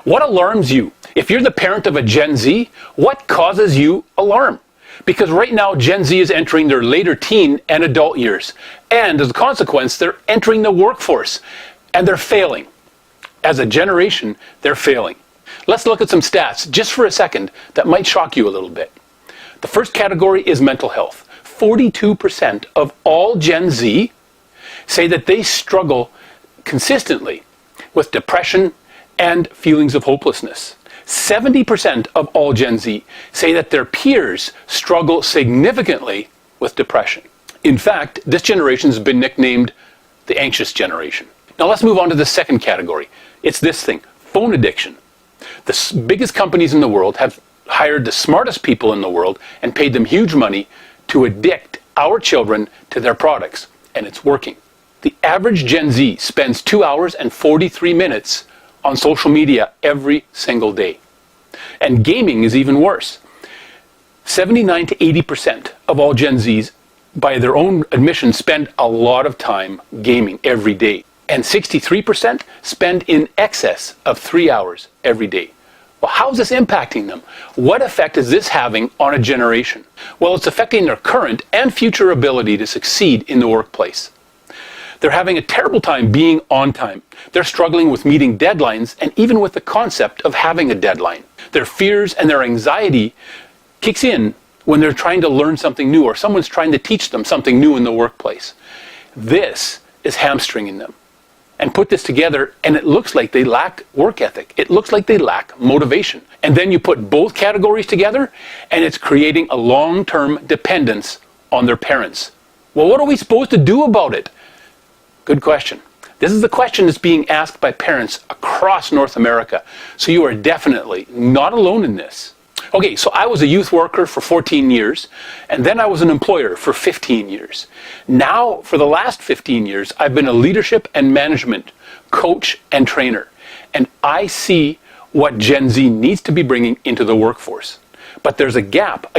What alarms you? If you're the parent of a Gen Z, what causes you alarm? Because right now, Gen Z is entering their later teen and adult years. And as a consequence, they're entering the workforce. And they're failing. As a generation, they're failing. Let's look at some stats, just for a second, that might shock you a little bit. The first category is mental health. 42% of all Gen Z say that they struggle consistently with depression and feelings of hopelessness. 70% of all Gen Z say that their peers struggle significantly with depression. In fact, this generation has been nicknamed the anxious generation. Now let's move on to the second category. It's this thing, phone addiction. The biggest companies in the world have hired the smartest people in the world and paid them huge money to addict our children to their products, and it's working. The average Gen Z spends 2 hours and 43 minutes on social media every single day. And gaming is even worse. 79 to 80% of all Gen Zs, by their own admission, spend a lot of time gaming every day. And 63% spend in excess of 3 hours every day. Well, how is this impacting them? What effect is this having on a generation? Well, it's affecting their current and future ability to succeed in the workplace. They're having a terrible time being on time. They're struggling with meeting deadlines and even with the concept of having a deadline. Their fears and their anxiety kicks in when they're trying to learn something new or someone's trying to teach them something new in the workplace. This is hamstringing them. And put this together and it looks like they lack work ethic. It looks like they lack motivation. And then you put both categories together and it's creating a long-term dependence on their parents. Well, what are we supposed to do about it? Good question. This is the question that's being asked by parents across North America. So you are definitely not alone in this. Okay, so I was a youth worker for 14 years, and then I was an employer for 15 years. Now, for the last 15 years, I've been a leadership and management coach and trainer. And I see what Gen Z needs to be bringing into the workforce. But there's a gap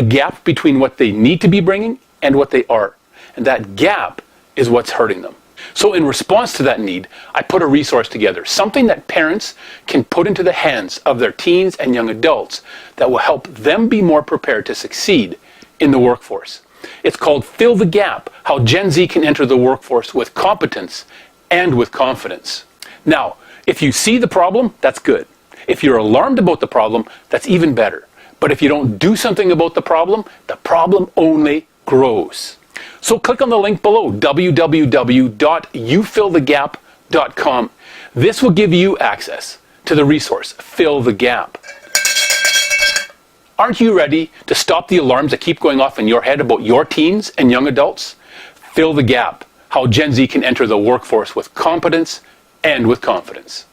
between what they need to be bringing and what they are. And that gap is what's hurting them. So in response to that need, I put a resource together, something that parents can put into the hands of their teens and young adults that will help them be more prepared to succeed in the workforce. It's called Fill the Gap, How Gen Z Can Enter the Workforce with Competence and with Confidence. Now, if you see the problem, that's good. If you're alarmed about the problem, that's even better. But if you don't do something about the problem only grows. So click on the link below, www.youfillthegap.com. This will give you access to the resource, Fill the Gap. Aren't you ready to stop the alarms that keep going off in your head about your teens and young adults? Fill the Gap, How Gen Z Can Enter the Workforce with Competence and with Confidence.